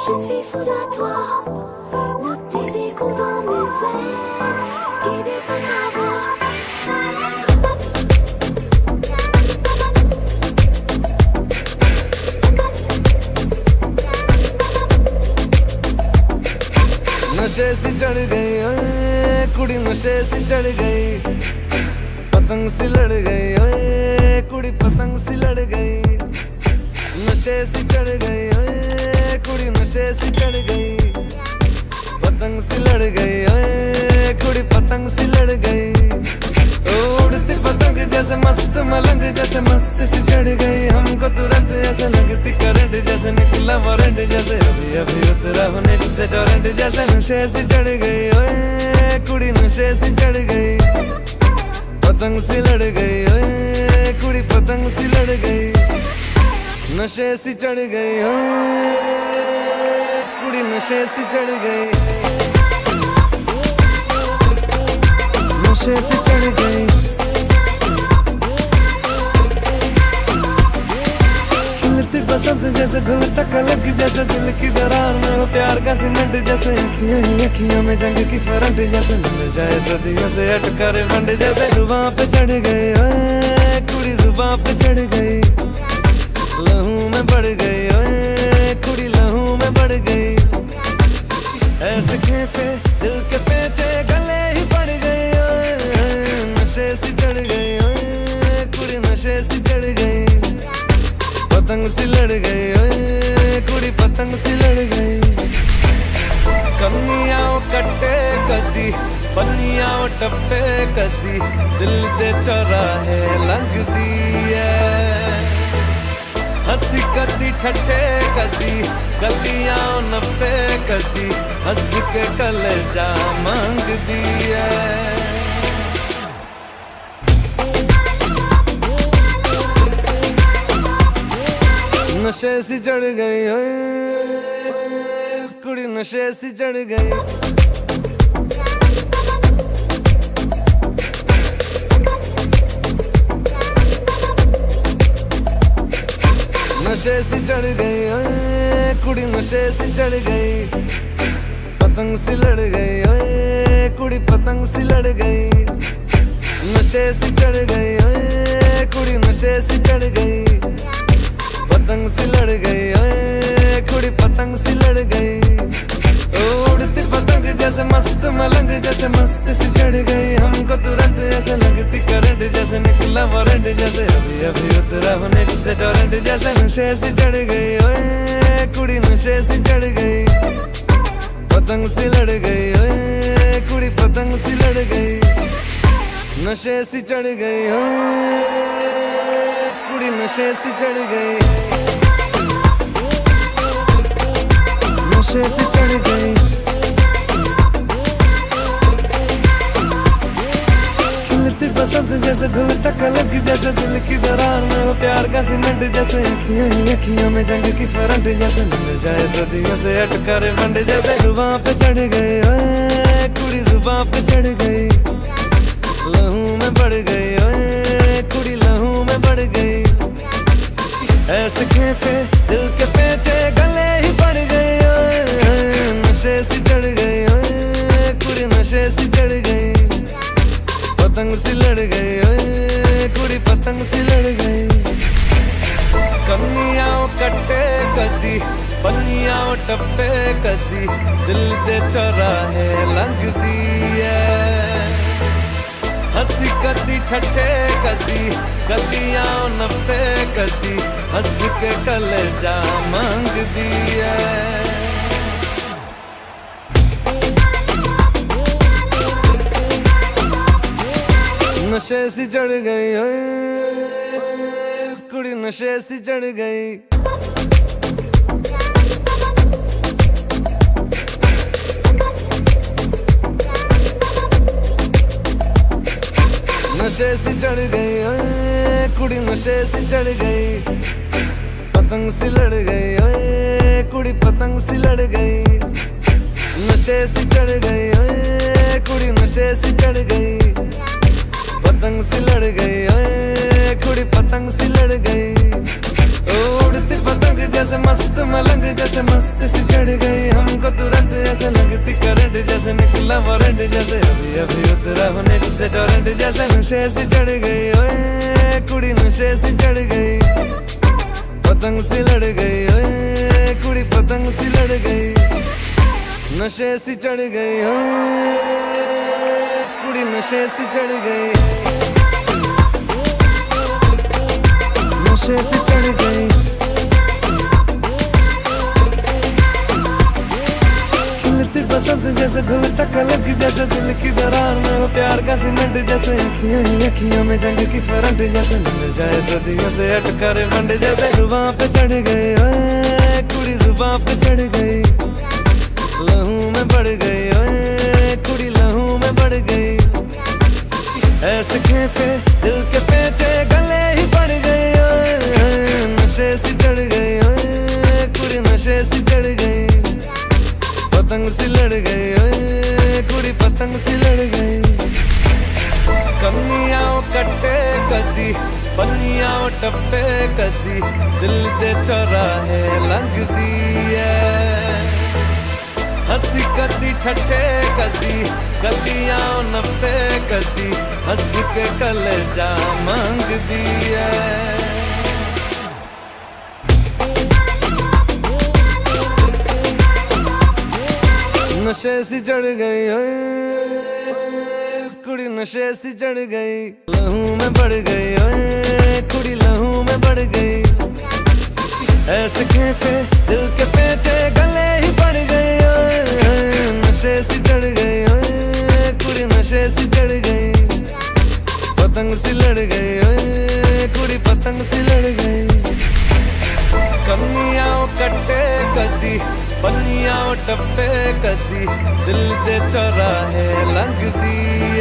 Je suis fou de toi, le désir coule dans mes veines, guidé par ta voix. नशे सी चढ़ गई ओए कुड़ी, नशे सी चढ़ गई, पतंग सी लड़ गई ओए कुड़ी, पतंग सी लड़ गई। नशे सी चढ़ गई ओए कुड़ी, नशे सी चढ़ गई, पतंग सी लड़ गई ओए कुड़ी, पतंग सी लड़ गई। उड़ती पतंग जैसे मस्त मलंग, जैसे मस्त सी चढ़ गई हमको तुरंत, ऐसे लगती करंट जैसे निकला वारंट, जैसे अभी अभी उतरा होने से टोरेंट, जैसे नशे सी चढ़ गई ओए कुड़ी, नशे सी चढ़ गई, पतंग सी लड़ गई ओए कुड़ी, पतंग सी लड़ गई। नशे सी चढ़ गई ओए कुड़ी, नशे सी चढ़ गई, नशे सी चढ़ गई। खिलती बसंत जैसे धुल तक अलग, जैसे दिल की दरार में वो प्यार का सीमेंट, जैसे अखियों ही अखियों में जंग की फरंट, जैसे मिल जाए सदियों से अटका रे फंड, जैसे जुबां पे चढ़ गई ओए कुड़ी, जुबां पे चढ़ गई, लहू में बढ़ गई ओए कुड़ी, लहू में बढ़ गई। ऐसे खींचे दिल के पेचे गले ही पड़ गई ओए, नशे सी चढ़ गई ओए कुड़ी, नशे सी चढ़ गई, पतंग सी लड़ गई ओए कुड़ी, पतंग सी लड़ गई। कन्नियां कट्टे कदी, बन्नियां टप्पे कदी, दिल दे चौराहे लंघदी है, हंसी कदी ठट्ठे कदी, गलियां नप्पे कदी, हंस के कलेजा मांगदी है। नशे सी चढ़ गई ओए कुड़ी, नशे सी चढ़ गई। नशे सी चढ़ गई ओए कुड़ी, नशे सी चढ़ गई, पतंग सी लड़ गई ओए कुड़ी, पतंग सी लड़ गई। नशे सी चढ़ गई ओए कुड़ी, नशे सी चढ़ गई, पतंग सी लड़ गई ओए कुड़ी, पतंग सी लड़ गई। उड़ती पतंग जैसे मस्त मलंग, जैसे मस्त सी चढ़ गई हमको तुरंत, ऐसे लगती करंट जैसे निकला वारंट, जैसे अभी अभी उतरा होने से टोरेंट, जैसे नशे सी चढ़ गई ओए कुड़ी, नशे सी चढ़ गई, पतंग सी लड़ गई ओए कुड़ी, पतंग सी लड़ गई। नशे सी चढ़ गई ओए कुड़ी, नशे सी चढ़ गई, नशे सी चढ़ गई। खिलती बसंत जैसे धुल तक अलग, जैसे दिल की दरार में वो प्यार का सीमेंट, जैसे अखियों ही अखियों में जंग की फरंट, जैसे मिल जाए सदियों से अटका रे फंड, जैसे जुबां पे चढ़ गई ओए कुड़ी, जुबां पे चढ़ गई, लहू में बढ़ गई ओए कुड़ी, लहू में बढ़ गई। ऐसे खींचे दिल के पेचे गले ही पड़ गई ओए, नशे सी चढ़ गई ओए कुड़ी, नशे सी चढ़ गई, पतंग सी लड़ गई ओए कुड़ी, पतंग सी लड़ गई। कन्नियां कट्टे कदी, बन्नियां टप्पे कदी, दिल दे चौराहे लंघदी है, हंसी कदी ठट्ठे कदी, गलियां नप्पे कदी, हंस के कलेजा मांगदी है। नशे सी चढ़ गई ओए कुड़ी, नशे सी चढ़ गई। नशे सी चढ़ गई ओए कुड़ी, नशे सी चढ़ गई, पतंग सी लड़ गई ओए कुड़ी, पतंग सी लड़ गई। नशे सी चढ़ गई ओए कुड़ी, नशे सी चढ़ गई, पतंग सी लड़ गई ओए कुड़ी, पतंग सी लड़ गई। उड़ती पतंग जैसे मस्त मलंग जैसे मस्त सी चढ़ गई हमको तुरंत ऐसे लगती करंट जैसे निकला वारंट जैसे अभी अभी उतरा होने से टोरेंट जैसे नशे सी चढ़ गई ओए कुड़ी नशे सी चढ़ गई पतंग सी लड़ गई ओए कुड़ी पतंग सी लड़ गई नशे सी चढ़ गई ओए कुड़ी नशे सी चढ़ गई नशे सी चढ़ गई खिलती बसंत जैसे धुल तक लग जैसे दिल की दरार में वो प्यार का सीमेंट जैसे अखियों ही अखियों में जंग की फरंट जैसे मिल जाए सदियों से अटका रे फंड जैसे जुबां पे चढ़ गई ओए कुड़ी जुबां पे चढ़ गई लहू में बढ़ गई ओए कुड़ी लहू में बढ़ गई ऐसे खींचे दिल के पेचे गले ही पड़ गई ओए नशे सी चढ़ गई ओए कुड़ी नशे सी चढ़ गई पतंग सी लड़ गई ओए कुड़ी पतंग सी लड़ गई कन्नियां कट्टे कदी पन्नियां टप्पे कदी दिल दे चौराहे लंघदी है हसी कदी ठट्ठे कदी गलियां नप्पे कदी हंस के कलेजा मांगदी है नशे सी चढ़ गई ओए कुड़ी नशे सी चढ़ गई लहू में बढ़ गई ओए कुड़ी लहू में बढ़ गई ऐसे खींचे दिल के पेचे गले ही पड़ गई ओए नशे सी चढ़ गई ओए कुड़ी नशे सी चढ़ गई पतंग सी लड़ गई ओए कुड़ी पतंग सी लड़ गई कन्नियां कट्टे कदी पन्नियां टप्पे कदी दिल दे चौराहे लंघदी